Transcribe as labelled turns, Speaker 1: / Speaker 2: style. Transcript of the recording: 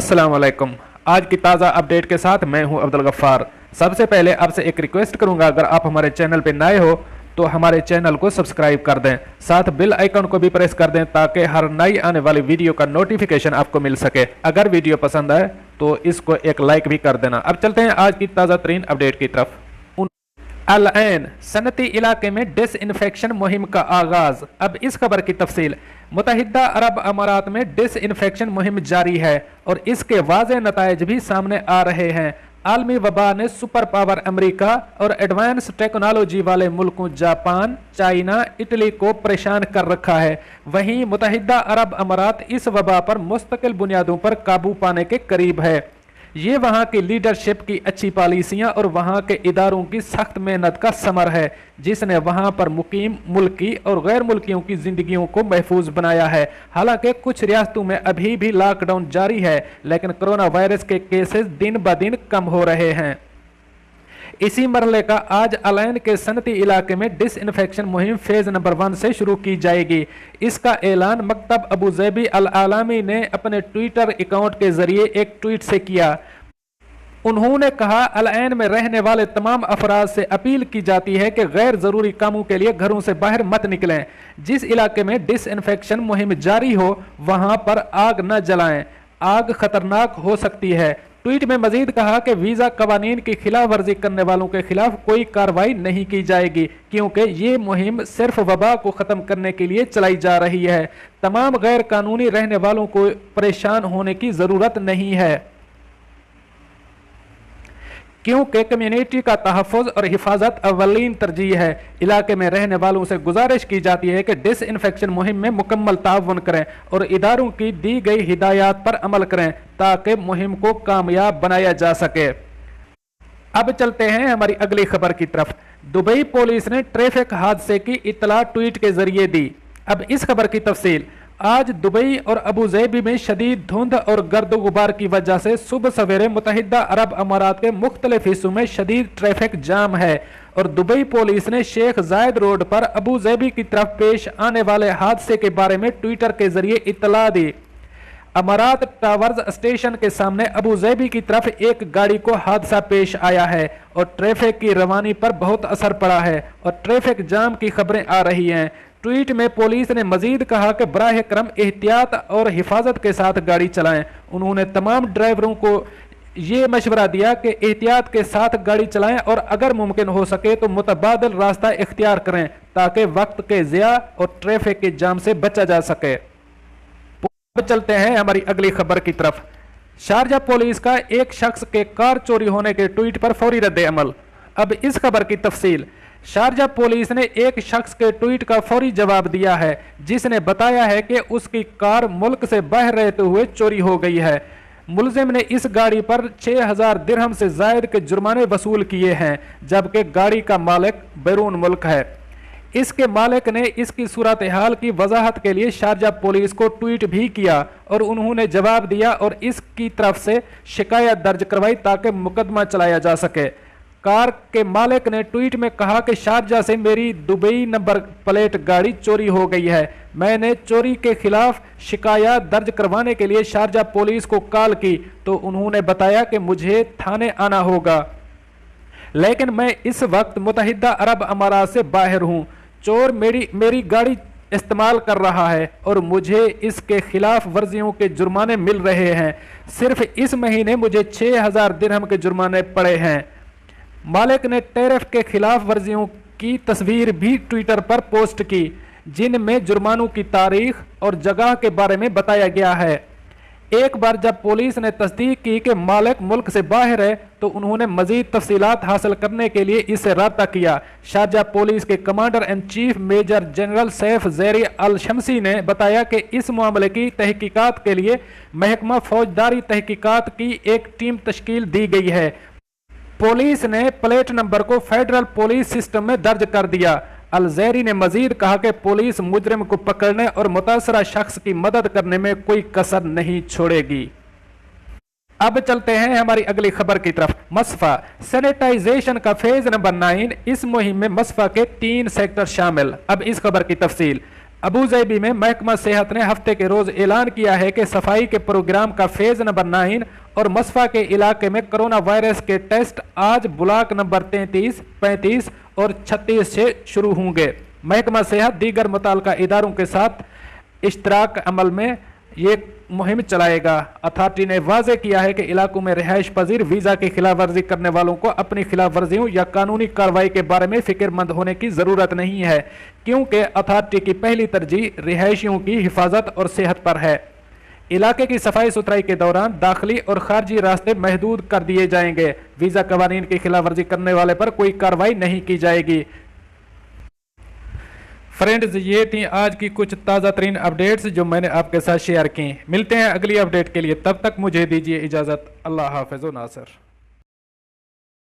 Speaker 1: अस्सलाम वालेकुम। आज की ताज़ा अपडेट के साथ मैं हूं अब्दुल गफ्फार। सबसे पहले आपसे एक रिक्वेस्ट करूंगा, अगर आप हमारे चैनल पे नए हो तो हमारे चैनल को सब्सक्राइब कर दें, साथ बेल आइकन को भी प्रेस कर दें ताकि हर नई आने वाली वीडियो का नोटिफिकेशन आपको मिल सके। अगर वीडियो पसंद आए तो इसको एक लाइक भी कर देना। अब चलते हैं आज की ताज़ा तरीन अपडेट की तरफ। अल-ऐन सनती इलाके में डिसइंफेक्शन मुहिम का आगाज। अब इस खबर की तफसील। मुत्तहिदा अरब अमारात में डिसइंफेक्शन मुहिम जारी है और इसके वाज़े नताइज भी सामने आ रहे हैं। आलमी वबा ने सुपर पावर अमेरिका और एडवांस टेक्नोलॉजी वाले मुल्कों जापान, चाइना, इटली को परेशान कर रखा है। वहीं मुत्तहिदा अरब अमारात इस वबा पर मुस्तकिल बुनियादों पर काबू पाने के करीब है। ये वहाँ की लीडरशिप की अच्छी पॉलिसियाँ और वहाँ के इदारों की सख्त मेहनत का समर है, जिसने वहाँ पर मुकीम मुल्की और गैर मुल्कियों की जिंदगियों को महफूज बनाया है। हालांकि कुछ रियासतों में अभी भी लॉकडाउन जारी है, लेकिन कोरोना वायरस के केसेस दिन ब दिन कम हो रहे हैं। इसी मरहले का आज अल-ऐन के सनती इलाके में डिसइंफेक्शन मुहिम फेज नंबर 1 से शुरू की जाएगी। इसका ऐलान मकतब अबूज़ैबी अल-आलमी ने अपने ट्विटर अकाउंट के जरिए एक ट्वीट से किया। उन्होंने कहा, अल-ऐन में रहने वाले तमाम अफराद से अपील की जाती है कि गैर जरूरी कामों के लिए घरों से बाहर मत निकलें। जिस इलाके में डिसइंफेक्शन मुहिम जारी हो वहां पर आग न जलाएं, आग खतरनाक हो सकती है। ट्वीट में मजीद कहा कि वीजा कवानीन की खिलाफ वर्जी करने वालों के खिलाफ कोई कार्रवाई नहीं की जाएगी, क्योंकि ये मुहिम सिर्फ वबा को खत्म करने के लिए चलाई जा रही है। तमाम गैर कानूनी रहने वालों को परेशान होने की जरूरत नहीं है, क्योंकि कम्युनिटी का तहफ़्फ़ुज़ और हिफाजत अव्वलीन तरजीह है। इलाके में रहने वालों से गुजारिश की जाती है कि डिसइंफेक्शन मुहिम में मुकम्मल ताउन करें और इदारों की दी गई हिदायत पर अमल करें ताकि मुहिम को कामयाब बनाया जा सके। अब चलते हैं हमारी अगली खबर की तरफ। दुबई पुलिस ने ट्रैफिक हादसे की इत्तला ट्वीट के जरिए दी। अब इस खबर की तफसील। आज दुबई और अबूज़ैबी में शदीद धुंध और गर्द गुबार की वजह से सुबह सवेरे मुत्तहिदा अरब अमारात के मुख्तलिफ हिस्सों में शदीद ट्रैफिक जाम है और दुबई पुलिस ने शेख जायद रोड पर अबूज़ैबी की तरफ पेश आने वाले हादसे के बारे में ट्विटर के जरिए इत्तला दी। अमारात टावर्स स्टेशन के सामने अबूज़ैबी की तरफ एक गाड़ी को हादसा पेश आया है और ट्रैफिक की रवानी पर बहुत असर पड़ा है और ट्रैफिक जाम की खबरें आ रही हैं। ट्वीट में पुलिस ने मजीद कहा कि बराह करम एहतियात और हिफाजत के साथ गाड़ी चलाएं। उन्होंने तमाम ड्राइवरों को ये मशवरा दिया कि एहतियात के साथ गाड़ी चलाएं और अगर मुमकिन हो सके तो मुतबादिल रास्ता इख्तियार करें ताकि वक्त के ज़िया और ट्रैफिक के जाम से बचा जा सके। अब चलते हैं हमारी अगली खबर की तरफ। शारजा पुलिस का एक शख्स के कार चोरी होने के ट्वीट पर फौरी रद्द अमल। अब इस खबर की तफसील। शारजा पुलिस ने एक शख्स के ट्वीट का फौरी जवाब दिया है, जिसने बताया है कि उसकी कार मुल्क से बाहर रहते हुए चोरी हो गई है। मुलजिम ने इस गाड़ी पर 6000 दिरहम से जायद के जुर्माने वसूल किए हैं, जबकि गाड़ी का मालिक बैरून मुल्क है। इसके मालिक ने इसकी सूरत हाल की वजाहत के लिए शारजा पुलिस को ट्वीट भी किया और उन्होंने जवाब दिया और इसकी तरफ से शिकायत दर्ज करवाई ताकि मुकदमा चलाया जा सके। कार के मालिक ने ट्वीट में कहा कि शारजा से मेरी दुबई नंबर प्लेट गाड़ी चोरी हो गई है। मैंने चोरी के खिलाफ शिकायत दर्ज करवाने के लिए शारजा पुलिस को कॉल की तो उन्होंने बताया कि मुझे थाने आना होगा, लेकिन मैं इस वक्त मुत्तहिदा अरब अमारात से बाहर हूँ। चोर मेरी गाड़ी इस्तेमाल कर रहा है और मुझे इसके खिलाफ वर्जियों के जुर्माने मिल रहे हैं। सिर्फ इस महीने मुझे 6000 दिरहम के जुर्माने पड़े हैं। मालिक ने टैरिफ के खिलाफ वर्जियों की तस्वीर भी ट्विटर पर पोस्ट की, जिनमें जुर्मानों की तारीख और जगह के बारे में बताया गया है। एक बार जब पुलिस ने तस्दीक की कि मालिक मुल्क से बाहर है तो उन्होंने मजीद तफसीलात हासिल करने के लिए इससे राब्ता किया। शारजा पुलिस के commander in chief major general Saif Zeri Al शमसी ने बताया कि इस मामले की तहकीकात के लिए महकमा फौजदारी तहकीकात की एक टीम तश्कील दी गई है। पुलिस ने प्लेट नंबर को फेडरल पुलिस सिस्टम में दर्ज कर दिया। अल-ज़ेरी ने मजीद कहा कि पुलिस मुजरिम को पकड़ने और मुतासरा शख्स की मदद करने में कोई कसर नहीं छोड़ेगी। अब चलते हैं हमारी अगली खबर की तरफ। मसफा सैनिटाइजेशन का फेज नंबर 9। इस मुहिम में मसफा के 3 सेक्टर शामिल। अब इस खबर की तफसील। अबूज़ाबी में महकमा सेहत ने हफ्ते के रोज ऐलान किया है कि सफाई के प्रोग्राम का फेज नंबर 9 और मसफा के इलाके में कोरोना वायरस के टेस्ट आज ब्लॉक नंबर 33, 35 और 36 से शुरू होंगे। महकमा सेहत दीगर मुताल्लिका इदारों के साथ इश्तराक अमल में ये मुहिम चलाएगा। अथॉरिटी ने वाज़ेह किया है कि इलाकों में रिहाइश पजीर वीज़ा की खिलाफ वर्जी करने वालों को अपनी खिलाफ वर्जियों या कानूनी कार्रवाई के बारे में फिक्रमंद होने की ज़रूरत नहीं है, क्योंकि अथॉरिटी की पहली तरजीह रिहायशियों की हिफाजत और सेहत पर है। इलाके की सफाई सुथराई के दौरान दाखिली और खारजी रास्ते महदूद कर दिए जाएंगे। वीज़ा कवानीन की खिलाफ वर्जी करने वाले पर कोई कार्रवाई नहीं की जाएगी। फ्रेंड्स, ये थी आज की कुछ ताज़ा तरीन अपडेट्स जो मैंने आपके साथ शेयर की। मिलते हैं अगली अपडेट के लिए, तब तक मुझे दीजिए इजाज़त। अल्लाह हाफ़िज़ नासर।